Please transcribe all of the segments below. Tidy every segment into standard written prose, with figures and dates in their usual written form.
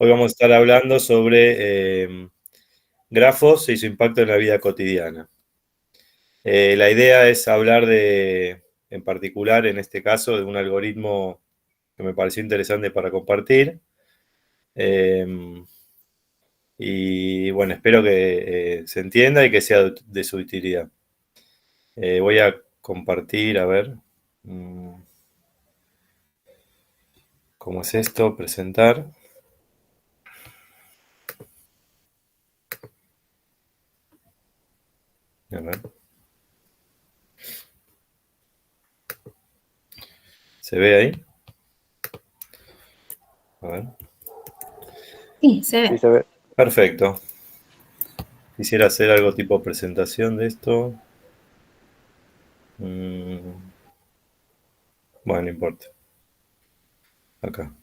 Hoy vamos a estar hablando sobre grafos y su impacto en la vida cotidiana. La idea es hablar en particular, en este caso, de un algoritmo que me pareció interesante para compartir. Y bueno, espero que se entienda y que sea de su utilidad. Voy a compartir, a ver, ¿cómo es esto? Presentar. A ver. ¿Se ve ahí? A ver. Sí, se ve. Sí, se ve. Perfecto. Quisiera hacer algo tipo presentación de esto. Bueno, no importa. Acá.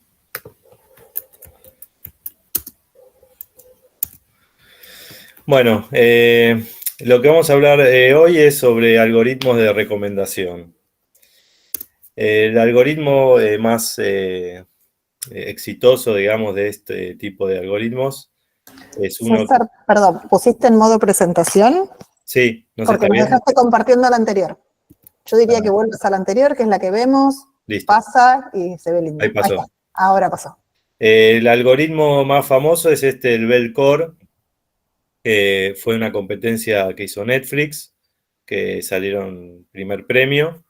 Bueno, lo que vamos a hablar hoy es sobre algoritmos de recomendación. El algoritmo más exitoso, digamos, de este tipo de algoritmos es uno... César, perdón, ¿pusiste en modo presentación? Sí, ¿no se Porque está me viendo? dejaste compartiendo la anterior. Yo diría que vuelvas a la anterior, que es la que vemos, Listo, pasa y se ve lindo. ahí pasó. está. Ahora pasó. El algoritmo más famoso es el Bell Core, que fue una competencia que hizo Netflix, que salieron primer premio.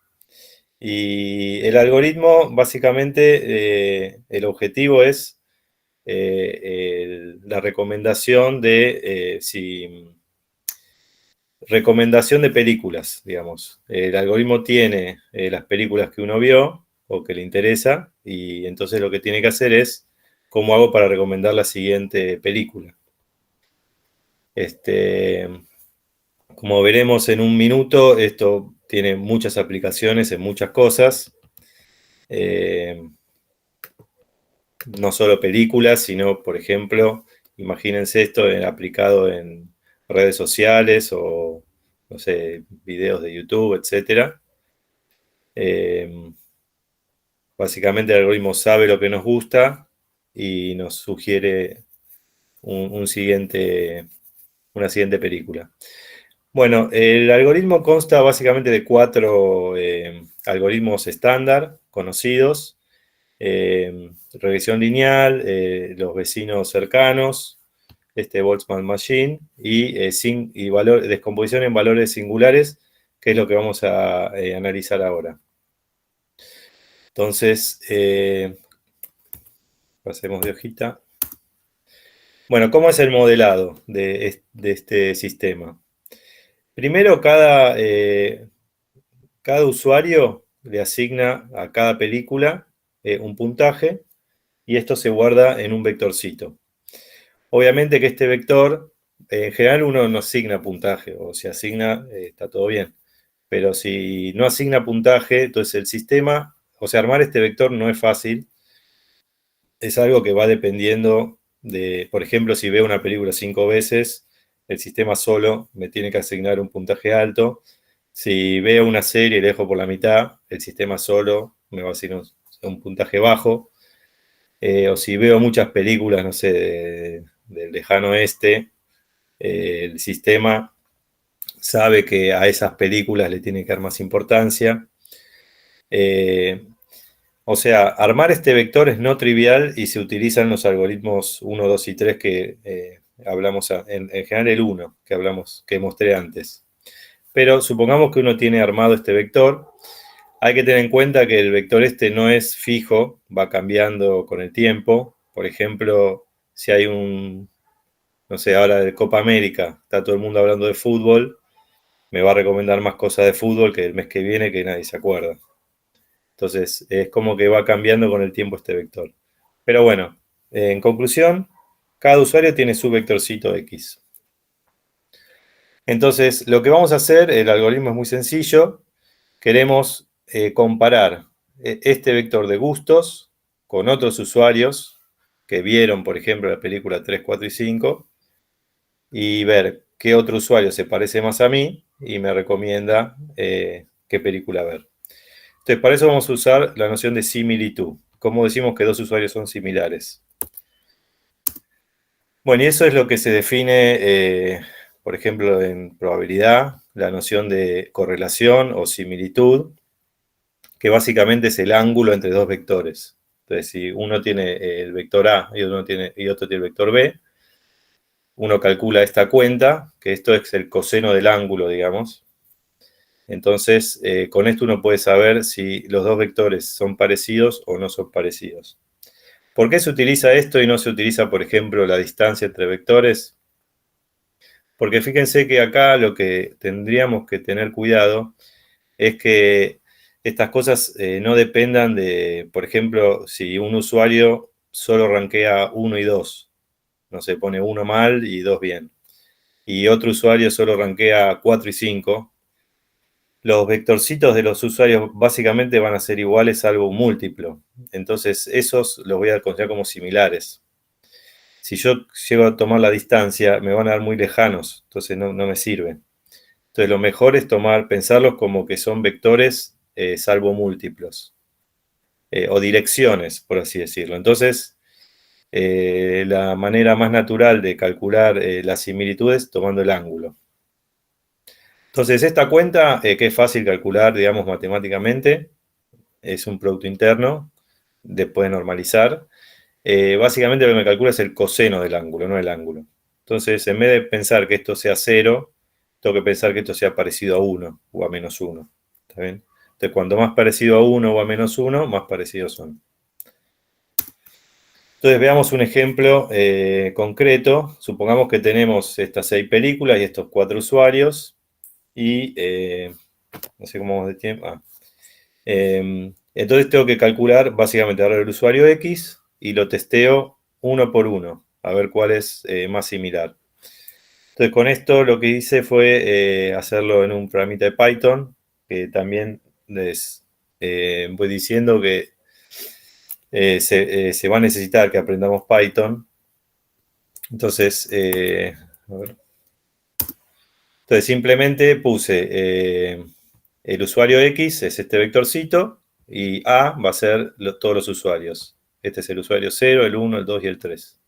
Y el algoritmo, básicamente, el objetivo es la recomendación recomendación de películas, digamos. El algoritmo tiene las películas que uno vio o que le interesa, y entonces lo que tiene que hacer es cómo hago para recomendar la siguiente película. Como veremos en un minuto, esto tiene muchas aplicaciones en muchas cosas. No solo películas, sino, por ejemplo, imagínense esto aplicado en redes sociales o, no sé, videos de YouTube, etc. Básicamente el algoritmo sabe lo que nos gusta y nos sugiere una siguiente película. Bueno, el algoritmo consta básicamente de 4 algoritmos estándar conocidos. Regresión lineal, los vecinos cercanos, Boltzmann Machine y descomposición en valores singulares, que es lo que vamos a analizar ahora. Entonces, pasemos de hojita. Bueno, ¿cómo es el modelado de este sistema? Primero, cada usuario le asigna a cada película un puntaje, y esto se guarda en un vectorcito. Obviamente que este vector, en general uno no asigna puntaje, o si asigna, está todo bien. Pero si no asigna puntaje, entonces el sistema, o sea, armar este vector no es fácil. Es algo que va dependiendo de, por ejemplo, si veo una película 5 veces, el sistema solo me tiene que asignar un puntaje alto. Si veo una serie y la dejo por la mitad, el sistema solo me va a asignar un puntaje bajo. O si veo muchas películas, no sé, del lejano oeste, el sistema sabe que a esas películas le tiene que dar más importancia. O sea, armar este vector es no trivial y se utilizan los algoritmos 1, 2 y 3 que hablamos, en general el 1 que mostré antes. Pero supongamos que uno tiene armado este vector. Hay que tener en cuenta que el vector no es fijo, va cambiando con el tiempo. Por ejemplo, si hay no sé, ahora de Copa América, está todo el mundo hablando de fútbol, me va a recomendar más cosas de fútbol que el mes que viene que nadie se acuerda. Entonces, es como que va cambiando con el tiempo este vector. Pero bueno, en conclusión, cada usuario tiene su vectorcito X. Entonces, lo que vamos a hacer, el algoritmo es muy sencillo. Queremos comparar este vector de gustos con otros usuarios que vieron, por ejemplo, la película 3, 4 y 5, y ver qué otro usuario se parece más a mí y me recomienda qué película ver. Entonces, para eso vamos a usar la noción de similitud. ¿Cómo decimos que dos usuarios son similares? Bueno, y eso es lo que se define, por ejemplo, en probabilidad, la noción de correlación o similitud, que básicamente es el ángulo entre dos vectores. Entonces, si uno tiene el vector A y otro tiene el vector B, uno calcula esta cuenta, que esto es el coseno del ángulo, digamos. Entonces, con esto uno puede saber si los dos vectores son parecidos o no son parecidos. ¿Por qué se utiliza esto y no se utiliza, por ejemplo, la distancia entre vectores? Porque fíjense que acá lo que tendríamos que tener cuidado es que estas cosas no dependan de, por ejemplo, si un usuario solo rankea 1 y 2, no se pone 1 mal y 2 bien, y otro usuario solo rankea 4 y 5, los vectorcitos de los usuarios básicamente van a ser iguales salvo un múltiplo. Entonces esos los voy a considerar como similares. Si yo llego a tomar la distancia, me van a dar muy lejanos, entonces no me sirve. Entonces lo mejor es pensarlos como que son vectores salvo múltiplos, o direcciones, por así decirlo. Entonces, la manera más natural de calcular las similitudes tomando el ángulo. Entonces, esta cuenta, que es fácil calcular, digamos, matemáticamente, es un producto interno, después de normalizar. Básicamente lo que me calcula es el coseno del ángulo, no el ángulo. Entonces, en vez de pensar que esto sea 0, tengo que pensar que esto sea parecido a 1 o a menos 1. ¿Está bien? Entonces, cuanto más parecido a 1 o a menos 1, más parecidos son. Entonces, veamos un ejemplo concreto. Supongamos que tenemos estas 6 películas y estos 4 usuarios. Y no sé cómo vamos de tiempo. Entonces tengo que calcular, básicamente, agarrar el usuario X y lo testeo uno por uno, a ver cuál es más similar. Entonces con esto lo que hice fue hacerlo en un programita de Python, que también les voy diciendo que se va a necesitar que aprendamos Python. Entonces, a ver. Entonces simplemente puse el usuario X, es este vectorcito, y A va a ser todos los usuarios. Este es el usuario 0, el 1, el 2 y el 3.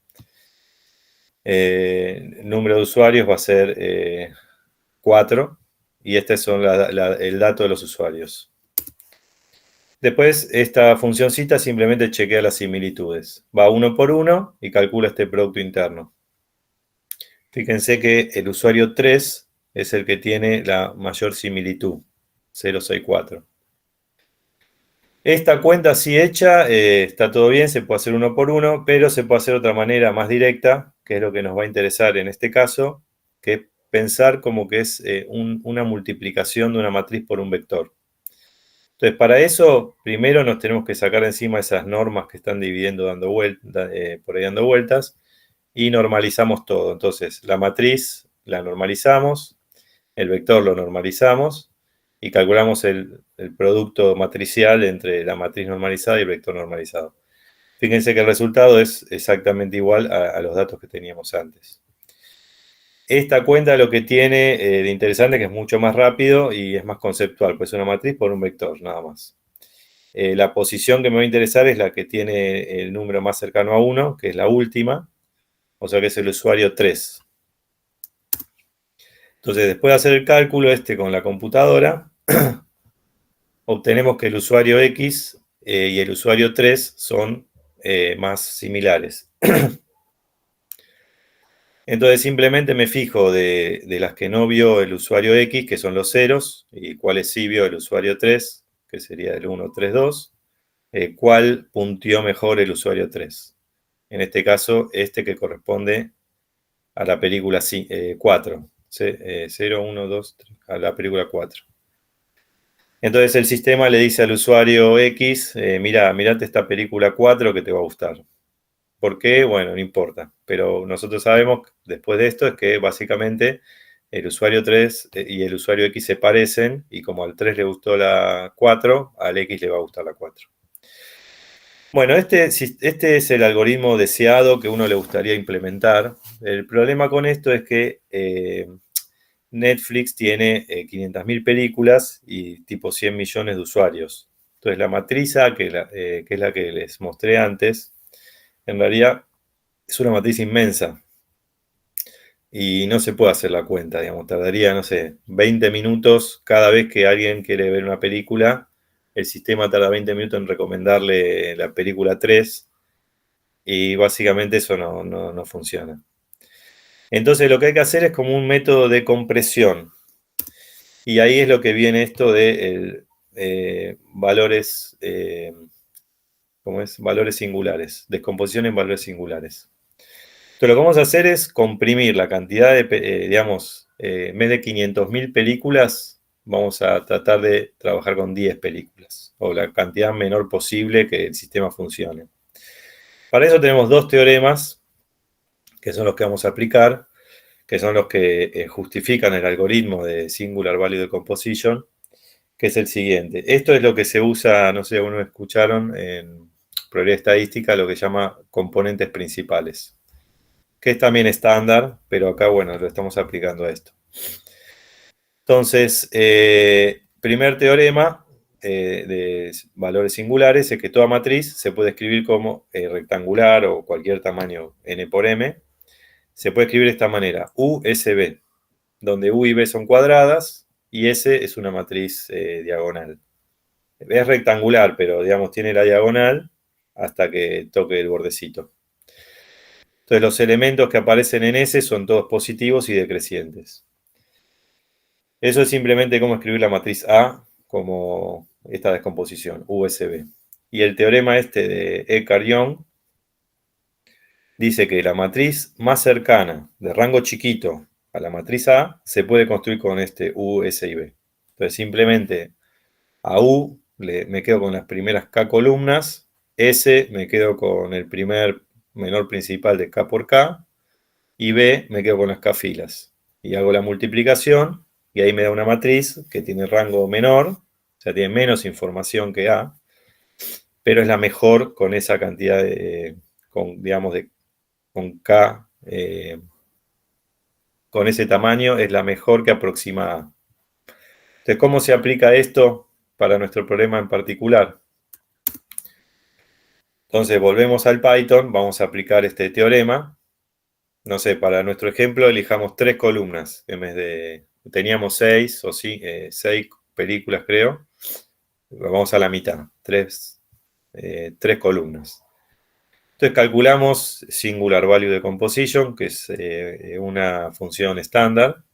El número de usuarios va a ser 4, y este son el dato de los usuarios. Después, esta funcioncita simplemente chequea las similitudes. Va uno por uno y calcula este producto interno. Fíjense que el usuario 3 es el que tiene la mayor similitud, 064. Esta cuenta así hecha, está todo bien, se puede hacer uno por uno, pero se puede hacer de otra manera más directa, que es lo que nos va a interesar en este caso, que es pensar como que es una multiplicación de una matriz por un vector. Entonces, para eso, primero nos tenemos que sacar de encima esas normas que están dividiendo, por ahí dando vueltas, y normalizamos todo. Entonces, la matriz la normalizamos, el vector lo normalizamos, y calculamos el producto matricial entre la matriz normalizada y el vector normalizado. Fíjense que el resultado es exactamente igual a los datos que teníamos antes. Esta cuenta lo que tiene de interesante es que es mucho más rápido y es más conceptual, pues es una matriz por un vector, nada más. La posición que me va a interesar es la que tiene el número más cercano a 1, que es la última, o sea que es el usuario 3. Entonces, después de hacer el cálculo con la computadora, obtenemos que el usuario X y el usuario 3 son más similares. Entonces simplemente me fijo de las que no vio el usuario X, que son los ceros, y cuáles sí vio el usuario 3, que sería el 1, 3, 2, cuál puntió mejor el usuario 3. En este caso, este que corresponde a la película 4. 0, 1, 2, 3, a la película 4. Entonces el sistema le dice al usuario X, mirate esta película 4 que te va a gustar. ¿Por qué? Bueno, no importa. Pero nosotros sabemos, después de esto, es que básicamente el usuario 3 y el usuario X se parecen, y como al 3 le gustó la 4, al X le va a gustar la 4. Bueno, este es el algoritmo deseado que uno le gustaría implementar. El problema con esto es que Netflix tiene 500.000 películas y tipo 100 millones de usuarios. Entonces la matriza, que es la que les mostré antes, en realidad es una matriz inmensa. y no se puede hacer la cuenta, digamos, tardaría, no sé, 20 minutos cada vez que alguien quiere ver una película. El sistema tarda 20 minutos en recomendarle la película 3 y básicamente eso no funciona. Entonces lo que hay que hacer es como un método de compresión. Y ahí es lo que viene esto de valores, ¿cómo es? Valores singulares, descomposición en valores singulares. Entonces lo que vamos a hacer es comprimir la cantidad de, digamos, en vez de 500.000 películas, vamos a tratar de trabajar con 10 películas, o la cantidad menor posible que el sistema funcione. Para eso tenemos dos teoremas, que son los que vamos a aplicar, que son los que justifican el algoritmo de Singular Value Decomposition, que es el siguiente. Esto es lo que se usa, no sé si algunos escucharon, en probabilidad estadística, lo que se llama componentes principales, que es también estándar, pero acá, bueno, lo estamos aplicando a esto. Entonces, primer teorema de valores singulares es que toda matriz se puede escribir como rectangular o cualquier tamaño n por m. Se puede escribir de esta manera, USB, donde U y B son cuadradas y S es una matriz diagonal. Es rectangular, pero digamos tiene la diagonal hasta que toque el bordecito. Entonces los elementos que aparecen en S son todos positivos y decrecientes. Eso es simplemente cómo escribir la matriz A como esta descomposición, USB. Y el teorema este de Eckart-Young dice que la matriz más cercana, de rango chiquito, a la matriz A, se puede construir con este U, S y B. Entonces simplemente a U me quedo con las primeras K columnas, S me quedo con el primer menor principal de K por K, y B me quedo con las K filas. Y hago la multiplicación, y ahí me da una matriz que tiene rango menor, o sea, tiene menos información que A, pero es la mejor con esa cantidad de, digamos, con K, con ese tamaño, es la mejor que aproxima A. Entonces, ¿cómo se aplica esto para nuestro problema en particular? Entonces, volvemos al Python, vamos a aplicar este teorema. No sé, para nuestro ejemplo, elijamos 3 columnas en vez de... Teníamos 6 o sí, 6 películas, creo. Vamos a la mitad, 3 columnas. Entonces calculamos Singular Value Decomposition, que es una función estándar.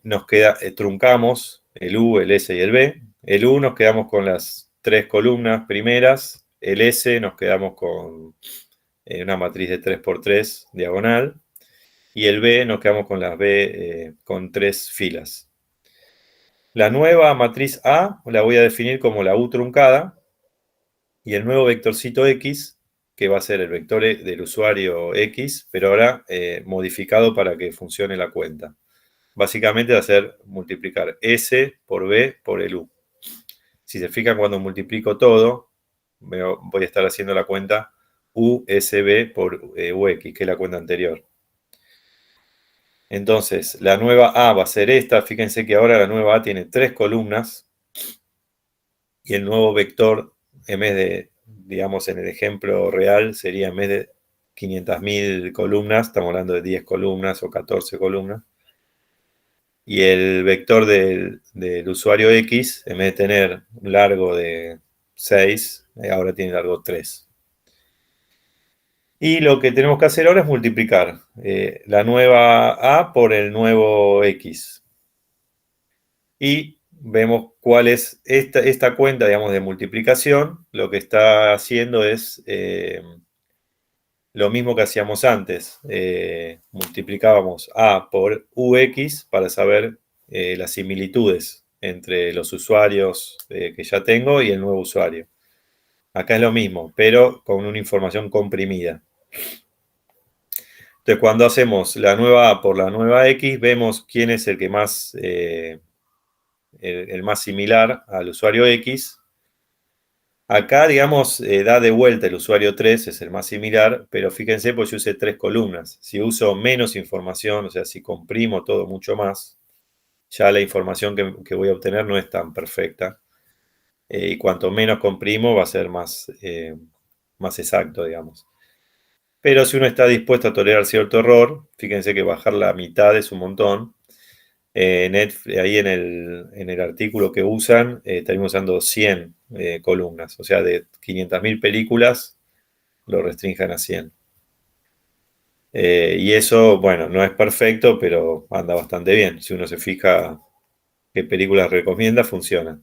Nos queda, truncamos el U, el S y el B. El U nos quedamos con las 3 columnas primeras. El S nos quedamos con una matriz de 3 por 3 diagonal. Y el B nos quedamos con las B con 3 filas. La nueva matriz A la voy a definir como la U truncada. Y el nuevo vectorcito X, que va a ser el vector del usuario X, pero ahora modificado para que funcione la cuenta. Básicamente va a ser multiplicar S por B por el U. Si se fijan, cuando multiplico todo, voy a estar haciendo la cuenta USB por UX, que es la cuenta anterior. Entonces, la nueva A va a ser esta. Fíjense que ahora la nueva A tiene 3 columnas. Y el nuevo vector, en vez de, digamos, en el ejemplo real, sería en vez de 500.000 columnas, estamos hablando de 10 columnas o 14 columnas. Y el vector del usuario X, en vez de tener un largo de 6, ahora tiene largo 3. Y lo que tenemos que hacer ahora es multiplicar la nueva A por el nuevo X. Y vemos cuál es esta cuenta, digamos, de multiplicación. Lo que está haciendo es lo mismo que hacíamos antes. Multiplicábamos A por UX para saber las similitudes entre los usuarios que ya tengo y el nuevo usuario. Acá es lo mismo, pero con una información comprimida. Entonces, cuando hacemos la nueva A por la nueva X, vemos quién es el que más... el más similar al usuario X. Acá, digamos, da de vuelta el usuario 3, es el más similar, pero fíjense, pues yo usé 3 columnas. Si uso menos información, o sea, si comprimo todo mucho más, ya la información que voy a obtener no es tan perfecta. Y cuanto menos comprimo, va a ser más exacto, digamos. Pero si uno está dispuesto a tolerar cierto error, fíjense que bajar la mitad es un montón. Ahí en el artículo que usan, estaríamos usando 100 columnas, o sea, de 500.000 películas lo restringen a 100. Y eso, bueno, no es perfecto, pero anda bastante bien. Si uno se fija qué películas recomienda, funciona.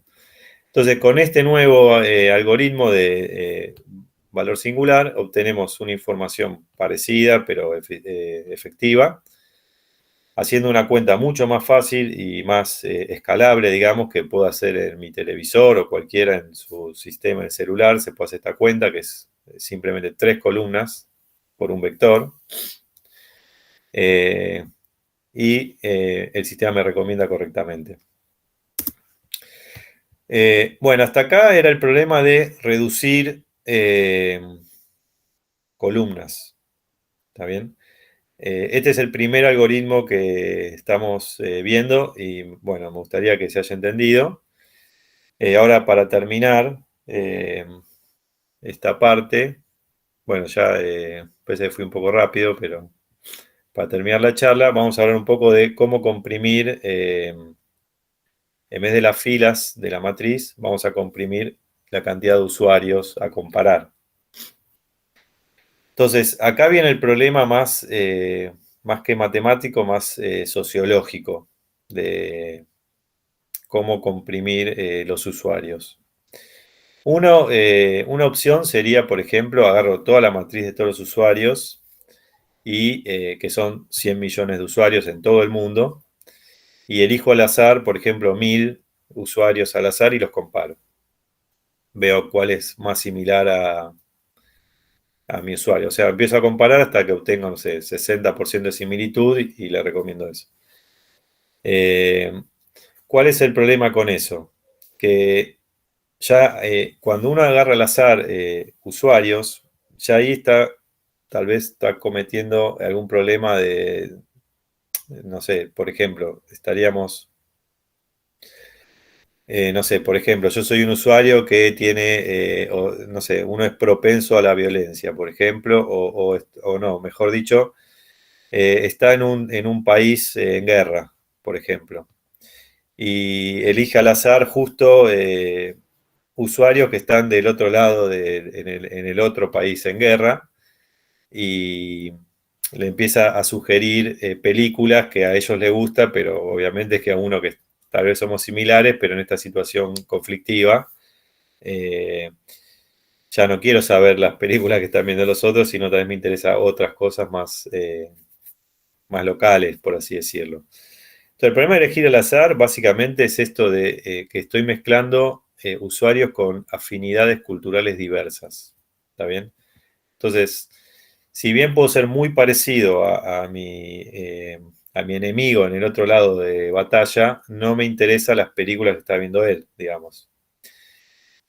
Entonces, con este nuevo algoritmo de valor singular, obtenemos una información parecida, pero efectiva, haciendo una cuenta mucho más fácil y más escalable, digamos, que puedo hacer en mi televisor o cualquiera en su sistema de celular. Se puede hacer esta cuenta, que es simplemente 3 columnas por un vector. Y el sistema me recomienda correctamente. Bueno, hasta acá era el problema de reducir columnas. ¿Está bien? Este es el primer algoritmo que estamos viendo y bueno, me gustaría que se haya entendido. Ahora para terminar esta parte, bueno, ya parece que fui un poco rápido, pero para terminar la charla vamos a hablar un poco de cómo comprimir, en vez de las filas de la matriz, vamos a comprimir la cantidad de usuarios a comparar. Entonces, acá viene el problema más que matemático, más sociológico de cómo comprimir los usuarios. Una opción sería, por ejemplo, agarro toda la matriz de todos los usuarios, y que son 100 millones de usuarios en todo el mundo, y elijo al azar, por ejemplo, 1000 usuarios al azar y los comparo. Veo cuál es más similar a mi usuario. O sea, empiezo a comparar hasta que obtengo, no sé, 60% de similitud y le recomiendo eso. ¿Cuál es el problema con eso? Que ya cuando uno agarra al azar usuarios, ya ahí tal vez está cometiendo algún problema de, no sé, por ejemplo, estaríamos, no sé, por ejemplo, yo soy un usuario que tiene, no sé, uno es propenso a la violencia, por ejemplo, o no, mejor dicho, está en un país en guerra, por ejemplo, y elige al azar justo usuarios que están del otro lado, en el otro país en guerra, y le empieza a sugerir películas que a ellos les gusta, pero obviamente es que a uno que tal vez somos similares, pero en esta situación conflictiva, eh, ya no quiero saber las películas que están viendo los otros, sino también me interesa otras cosas más locales, por así decirlo. Entonces, el problema de elegir al azar básicamente es esto de que estoy mezclando usuarios con afinidades culturales diversas. ¿Está bien? Entonces, si bien puedo ser muy parecido a mi enemigo en el otro lado de batalla, no me interesan las películas que está viendo él, digamos.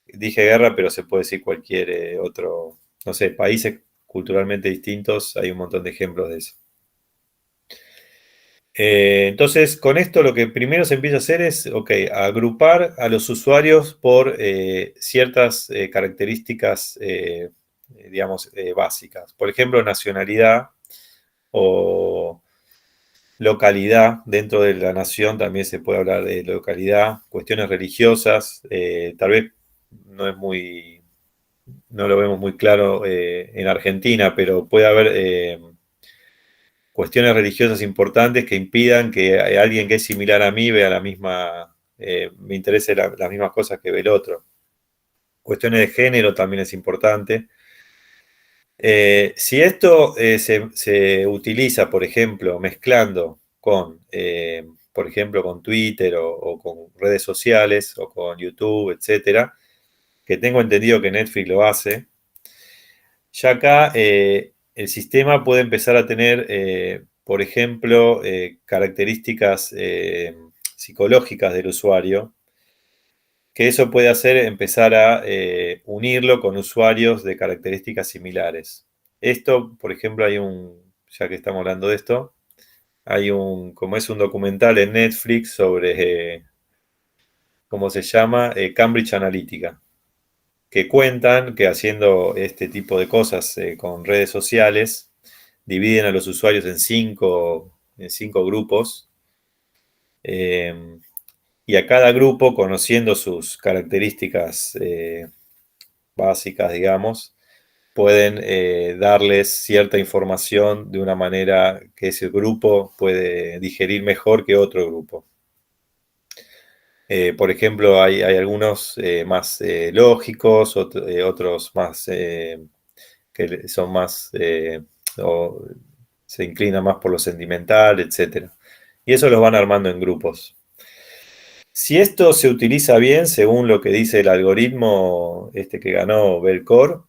Dije guerra, pero se puede decir cualquier otro, no sé, países culturalmente distintos, hay un montón de ejemplos de eso. Entonces, con esto lo que primero se empieza a hacer es, ok, agrupar a los usuarios por ciertas características, digamos, básicas. Por ejemplo, nacionalidad o localidad. Dentro de la nación también se puede hablar de localidad. Cuestiones religiosas, tal vez no lo vemos muy claro en Argentina, pero puede haber cuestiones religiosas importantes que impidan que alguien que es similar a mí vea me interese las mismas cosas que ve el otro. Cuestiones de género también es importante. Si esto se utiliza, por ejemplo, mezclando por ejemplo, con Twitter o con redes sociales o con YouTube, etcétera, que tengo entendido que Netflix lo hace, ya acá el sistema puede empezar a tener, por ejemplo, características psicológicas del usuario, que eso puede hacer empezar a unirlo con usuarios de características similares. Esto, por ejemplo, ya que estamos hablando de esto, como es un documental en Netflix sobre, ¿cómo se llama? Cambridge Analytica. que cuentan que haciendo este tipo de cosas con redes sociales, dividen a los usuarios en cinco grupos, y a cada grupo, conociendo sus características básicas, digamos, pueden darles cierta información de una manera que ese grupo puede digerir mejor que otro grupo. Por ejemplo, hay algunos más lógicos, otros más que son más, o se inclinan más por lo sentimental, etc. Y eso los van armando en grupos. Si esto se utiliza bien, según lo que dice el algoritmo que ganó Belcore,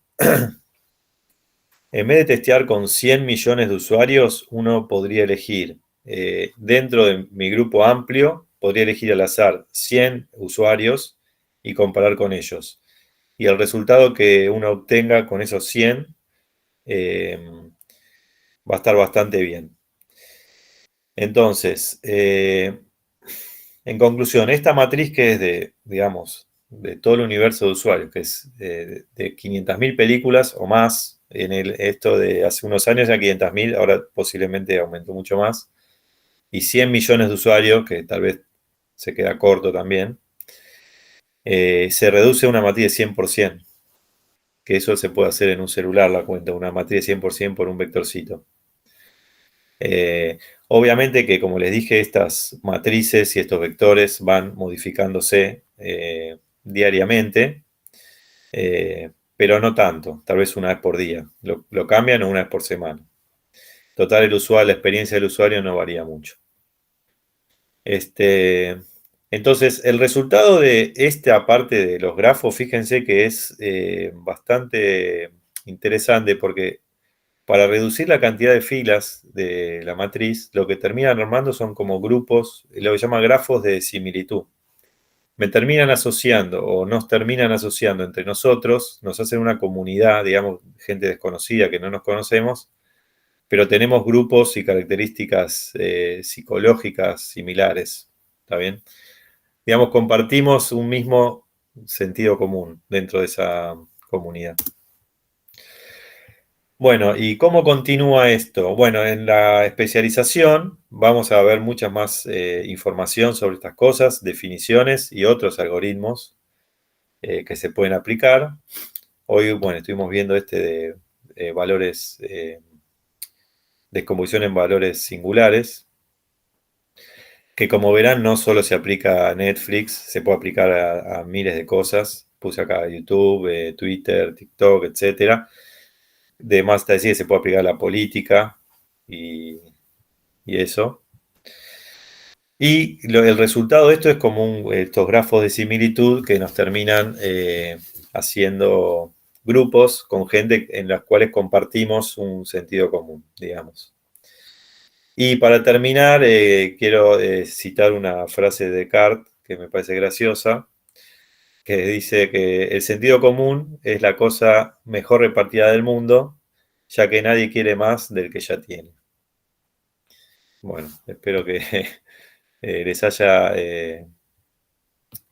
en vez de testear con 100 millones de usuarios, uno podría elegir, dentro de mi grupo amplio, podría elegir al azar 100 usuarios y comparar con ellos. Y el resultado que uno obtenga con esos 100 va a estar bastante bien. Entonces, en conclusión, esta matriz que es de, digamos, de todo el universo de usuarios, que es de 500.000 películas o más, esto de hace unos años ya 500.000, ahora posiblemente aumentó mucho más, y 100 millones de usuarios, que tal vez se queda corto también, se reduce a una matriz de 100%, que eso se puede hacer en un celular, la cuenta, una matriz de 100% por un vectorcito. Obviamente que, como les dije, estas matrices y estos vectores van modificándose diariamente, pero no tanto, tal vez una vez por día. Lo cambian una vez por semana. Total, la experiencia del usuario no varía mucho. Entonces, el resultado de esta parte de los grafos, fíjense que es bastante interesante porque para reducir la cantidad de filas de la matriz, lo que terminan armando son como grupos, lo que se llama grafos de similitud. Me terminan asociando o nos terminan asociando entre nosotros, nos hacen una comunidad, digamos, gente desconocida que no nos conocemos, pero tenemos grupos y características psicológicas similares. ¿Está bien? Digamos, compartimos un mismo sentido común dentro de esa comunidad. Bueno, ¿y cómo continúa esto? Bueno, en la especialización vamos a ver mucha más información sobre estas cosas, definiciones y otros algoritmos que se pueden aplicar. Hoy, bueno, estuvimos viendo de valores, descomposición en valores singulares, que como verán no solo se aplica a Netflix, se puede aplicar a miles de cosas. Puse acá YouTube, Twitter, TikTok, etcétera. De más te decía, se puede aplicar a la política y eso. Y el resultado de esto es como estos grafos de similitud que nos terminan haciendo grupos con gente en las cuales compartimos un sentido común, digamos. Y para terminar, quiero citar una frase de Descartes que me parece graciosa, que dice que el sentido común es la cosa mejor repartida del mundo, ya que nadie quiere más del que ya tiene. Bueno, espero que les haya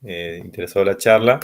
interesado la charla.